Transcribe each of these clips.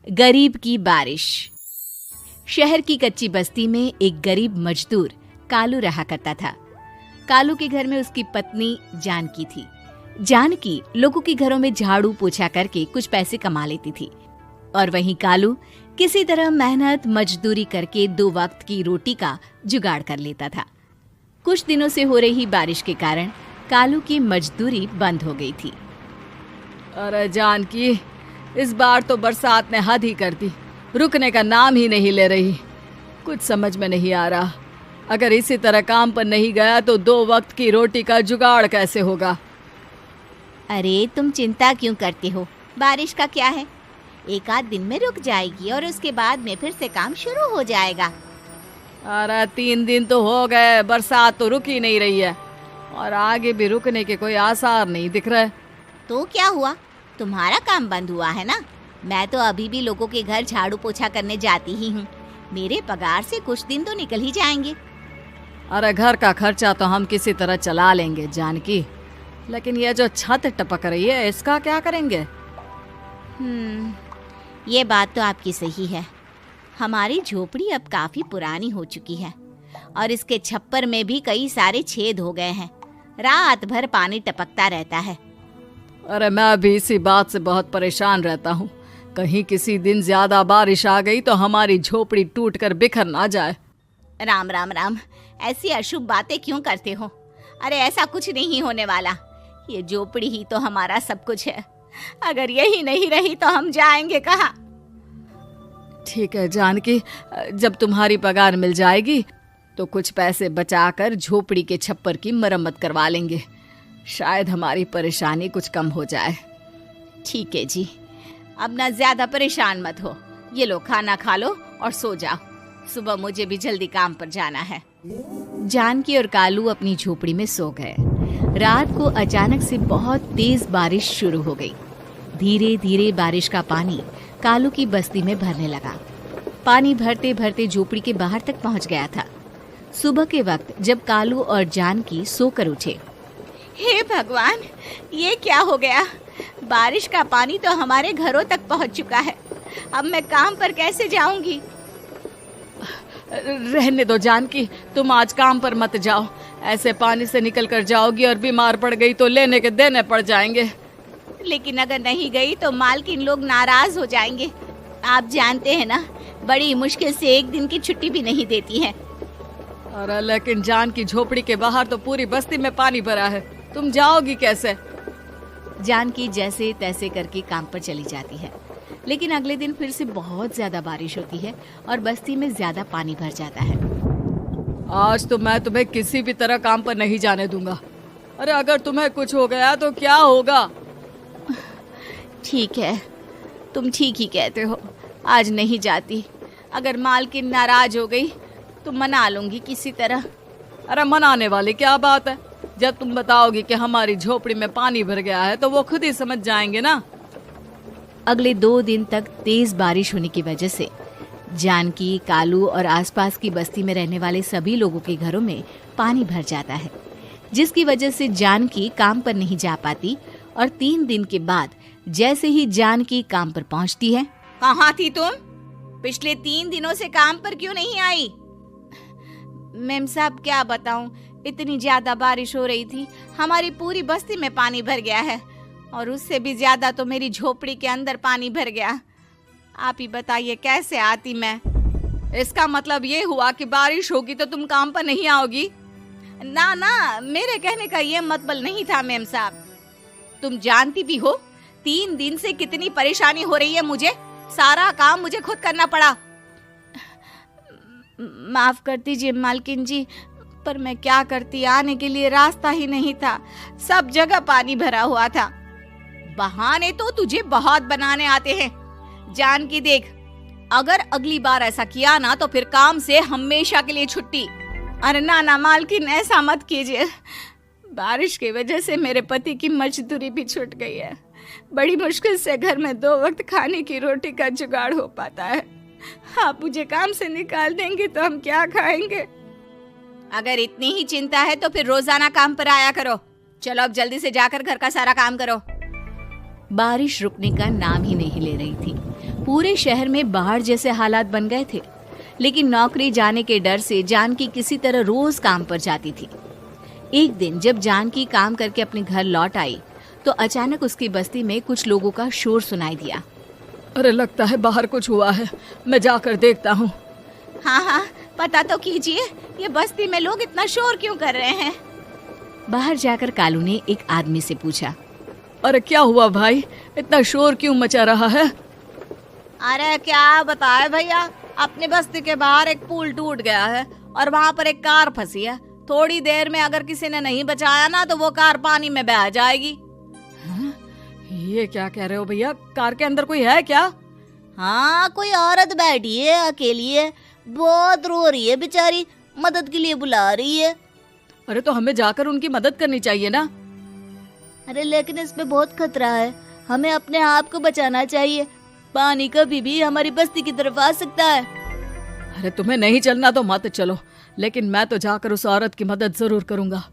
गरीब की बारिश। शहर की कच्ची बस्ती में एक गरीब मजदूर कालू रहा करता था। कालू के घर में उसकी पत्नी जानकी थी। जानकी लोगों के घरों में झाड़ू पोछा करके कुछ पैसे कमा लेती थी और वहीं कालू किसी तरह मेहनत मजदूरी करके 2 वक्त की रोटी का जुगाड़ कर लेता था। कुछ दिनों से हो रही बारिश के कारण कालू की मजदूरी बंद हो गई थी। अरे जानकी, इस बार तो बरसात ने हद ही कर दी, रुकने का नाम ही नहीं ले रही। कुछ समझ में नहीं आ रहा, अगर इसी तरह काम पर नहीं गया तो 2 वक्त की रोटी का जुगाड़ कैसे होगा। अरे तुम चिंता क्यों करते हो, बारिश का क्या है, 1 आध दिन में रुक जाएगी और उसके बाद में फिर से काम शुरू हो जाएगा। अरे 3 दिन तो हो गए, बरसात तो रुक ही नहीं रही है और आगे भी रुकने के कोई आसार नहीं दिख रहे। तो क्या हुआ, तुम्हारा काम बंद हुआ है ना? मैं तो अभी भी लोगों के घर झाड़ू पोछा करने जाती ही हूँ। मेरे पगार से कुछ दिन तो निकल ही जाएंगे। अरे घर का खर्चा तो हम किसी तरह चला लेंगे जानकी, लेकिन ये जो छत टपक रही है इसका क्या करेंगे? ये बात तो आपकी सही है। हमारी झोपड़ी अब काफी पुरानी हो चुकी है और इसके छप्पर में भी कई सारे छेद हो गए हैं। रात भर पानी टपकता रहता है। अरे मैं भी इसी बात से बहुत परेशान रहता हूँ। कहीं किसी दिन ज्यादा बारिश आ गई तो हमारी झोपड़ी टूटकर बिखर ना जाए। राम राम राम, ऐसी अशुभ बातें क्यों करते हो? अरे ऐसा कुछ नहीं होने वाला। ये झोपड़ी ही तो हमारा सब कुछ है। अगर यही नहीं रही तो हम जाएंगे कहाँ? ठीक है जानकी, जब तुम्हारी पगार मिल जाएगी तो कुछ पैसे बचाकर झोपड़ी के छप्पर की मरम्मत करवा लेंगे। शायद हमारी परेशानी कुछ कम हो जाए। ठीक है जी, अब ना ज्यादा परेशान मत हो। ये लो, खाना खा लो और सो जाओ, सुबह मुझे भी जल्दी काम पर जाना है। जानकी और कालू अपनी झोपड़ी में सो गए। रात को अचानक से बहुत तेज बारिश शुरू हो गई। धीरे धीरे बारिश का पानी कालू की बस्ती में भरने लगा। पानी भरते भरते झोपड़ी के बाहर तक पहुंच गया था। सुबह के वक्त जब कालू और जानकी सोकर उठे, हे भगवान, ये क्या हो गया? बारिश का पानी तो हमारे घरों तक पहुंच चुका है। अब मैं काम पर कैसे जाऊंगी? रहने दो जानकी, तुम आज काम पर मत जाओ। ऐसे पानी से निकल कर जाओगी और बीमार पड़ गई तो लेने के देने पड़ जाएंगे। लेकिन अगर नहीं गई तो मालकिन लोग नाराज हो जाएंगे। आप जानते हैं ना, बड़ी मुश्किल से 1 दिन की छुट्टी भी नहीं देती है। अरे लेकिन जानकी, झोपड़ी के बाहर तो पूरी बस्ती में पानी भरा है, तुम जाओगी कैसे? जानकी जैसे तैसे करके काम पर चली जाती है, लेकिन अगले दिन फिर से बहुत ज्यादा बारिश होती है और बस्ती में ज्यादा पानी भर जाता है। आज तो मैं तुम्हें किसी भी तरह काम पर नहीं जाने दूंगा। अरे अगर तुम्हें कुछ हो गया तो क्या होगा? ठीक है, तुम ठीक ही कहते हो, आज नहीं जाती। अगर मालकिन नाराज हो गई तो मना लूंगी किसी तरह। अरे मनाने वाली क्या बात है? जब तुम बताओगी कि हमारी झोपड़ी में पानी भर गया है तो वो खुद ही समझ जाएंगे ना। अगले 2 दिन तक तेज बारिश होने की वजह से जानकी, कालू और आसपास की बस्ती में रहने वाले सभी लोगों के घरों में पानी भर जाता है, जिसकी वजह से जानकी काम पर नहीं जा पाती। और 3 दिन के बाद जैसे ही जानकी काम पर पहुंचती है, कहाँ थी तुम? पिछले 3 दिनों से काम पर क्यों नहीं आई? मेम साहब, क्या बताऊं, इतनी ज्यादा बारिश हो रही थी, हमारी पूरी बस्ती में पानी भर गया है और उससे भी ज्यादा तो मेरी झोपड़ी के अंदर पानी भर गया। आप ही बताइए कैसे आती मैं? इसका मतलब ये हुआ कि बारिश होगी तो तुम काम पर नहीं आओगी? ना ना, मेरे कहने का ये मतलब नहीं था मेम साहब। तुम जानती भी हो 3 दिन से कितनी परेशानी हो रही है मुझे। सारा काम मुझे खुद करना पड़ा। माफ कर दीजिए मालकिन जी, पर मैं क्या करती, आने के लिए रास्ता ही नहीं था, सब जगह पानी भरा हुआ था। बहाने तो तुझे बहुत बनाने आते हैं। जानकी देख, अगर अगली बार ऐसा किया ना तो फिर काम से हमेशा के लिए छुट्टी। अरे ना ना मालकिन, ऐसा मत कीजिए। बारिश की वजह से मेरे पति की मजदूरी भी छूट गई है। बड़ी मुश्किल से घर में 2 वक्त खाने की रोटी का जुगाड़ हो पाता है। आप मुझे काम से निकाल देंगे तो हम क्या खाएंगे? अगर इतनी ही चिंता है तो फिर रोजाना काम पर आया करो। चलो अब जल्दी से जाकर घर का सारा काम करो। बारिश रुकने का नाम ही नहीं ले रही थी। पूरे शहर में बाढ़ जैसे हालात बन गए थे। लेकिन नौकरी जाने के डर से जानकी किसी तरह रोज काम पर जाती थी। एक दिन जब जानकी काम करके अपने घर लौट आई तो अचानक उसकी बस्ती में कुछ लोगों का शोर सुनाई दिया। अरे लगता है बाहर कुछ हुआ है, मैं जाकर देखता हूँ। हाँ हाँ, पता तो कीजिए, ये बस्ती में लोग इतना शोर क्यों कर रहे हैं। बाहर जाकर कालू ने एक आदमी से पूछा, अरे क्या हुआ भाई, इतना शोर क्यों मचा रहा है? अरे क्या बताए भैया, अपनी बस्ती के बाहर एक पुल टूट गया है और वहाँ पर एक कार फंसी है। थोड़ी देर में अगर किसी ने नहीं बचाया ना तो वो कार पानी में बह जाएगी। हाँ? ये क्या कह रहे हो भैया, कार के अंदर कोई है क्या? हाँ, कोई औरत बैठी है, अकेली है, बहुत रो रही है बेचारी, मदद के लिए बुला रही है। अरे तो हमें जाकर उनकी मदद करनी चाहिए ना। अरे लेकिन इसमें बहुत खतरा है, हमें अपने आप को बचाना चाहिए। पानी कभी भी हमारी बस्ती की तरफ आ सकता है। अरे तुम्हें नहीं चलना तो मत चलो, लेकिन मैं तो जाकर उस औरत की मदद जरूर करूंगा।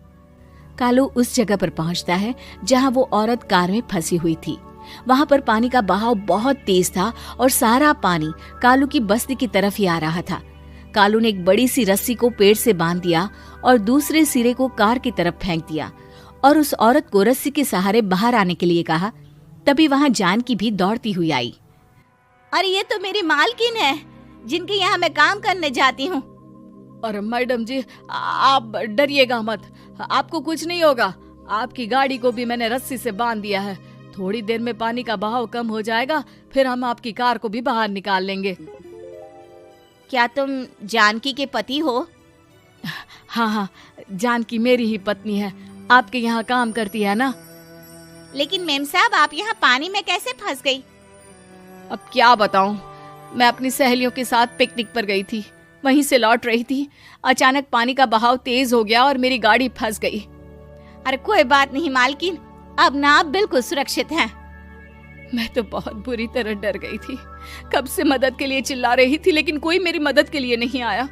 कालू उस जगह पर पहुंचता है जहां वो औरत कार में फंसी हुई थी। वहां पर पानी का बहाव बहुत तेज था और सारा पानी कालू की बस्ती की तरफ ही आ रहा था। कालू ने एक बड़ी सी रस्सी को पेड़ से बांध दिया और दूसरे सिरे को कार की तरफ फेंक दिया और उस औरत को रस्सी के सहारे बाहर आने के लिए कहा। तभी वहां जानकी भी दौड़ती हुई आई। अरे ये तो मेरी मालकिन है, जिनके यहाँ मैं काम करने जाती हूँ। अरे मैडम जी, आप डरिएगा मत, आपको कुछ नहीं होगा। आपकी गाड़ी को भी मैंने रस्सी से बांध दिया है। थोड़ी देर में पानी का बहाव कम हो जाएगा, फिर हम आपकी कार को भी बाहर निकाल लेंगे। क्या तुम जानकी के पति हो? हाँ हाँ, जानकी मेरी ही पत्नी है, आपके यहाँ काम करती है ना। लेकिन मेम साहब, आप यहाँ पानी में कैसे फंस गई? अब क्या बताऊं, मैं अपनी सहेलियों के साथ पिकनिक पर गई थी, वहीं से लौट रही थी। अचानक पानी का बहाव तेज हो गया और मेरी गाड़ी फंस गई। अरे कोई बात नहीं मालकिन, अब ना आप बिल्कुल सुरक्षित हैं। मैं तो बहुत बुरी तरह डर गई थी, कब से मदद के लिए चिल्ला रही थी, लेकिन कोई मेरी मदद के लिए नहीं आया।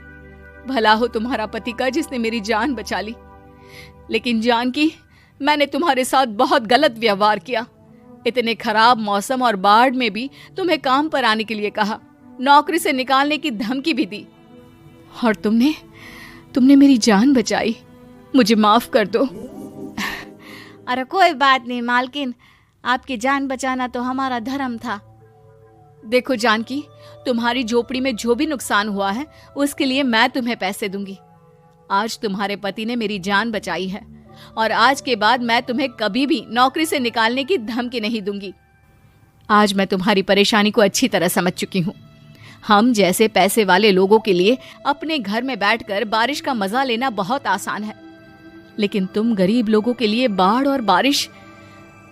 भला हो तुम्हारा पति का जिसने मेरी जान बचा ली। लेकिन जानकी, मैंने तुम्हारे साथ बहुत गलत व्यवहार किया। इतने खराब मौसम और बाढ़ में भी तुम्हें काम पर आने के लिए कहा, नौकरी से निकालने की धमकी भी दी, और तुमने मेरी जान बचाई। मुझे माफ कर दो। अरे कोई बात नहीं मालकिन, आपकी जान बचाना तो हमारा धर्म था। देखो जानकी, तुम्हारी झोपड़ी में जो भी नुकसान हुआ है उसके लिए मैं तुम्हें पैसे दूंगी। आज तुम्हारे पति ने मेरी जान बचाई है और आज के बाद मैं तुम्हें कभी भी नौकरी से निकालने की धमकी नहीं दूंगी। आज मैं तुम्हारी परेशानी को अच्छी तरह समझ चुकी हूँ। हम जैसे पैसे वाले लोगों के लिए अपने घर में बैठकर बारिश का मजा लेना बहुत आसान है, लेकिन तुम गरीब लोगों के लिए बाढ़ और बारिश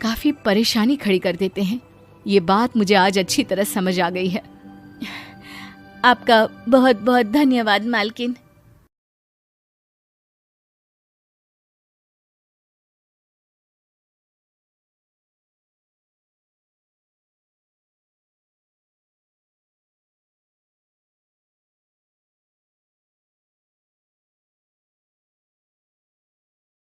काफी परेशानी खड़ी कर देते हैं। ये बात मुझे आज अच्छी तरह समझ आ गई है। आपका बहुत बहुत धन्यवाद मालकिन।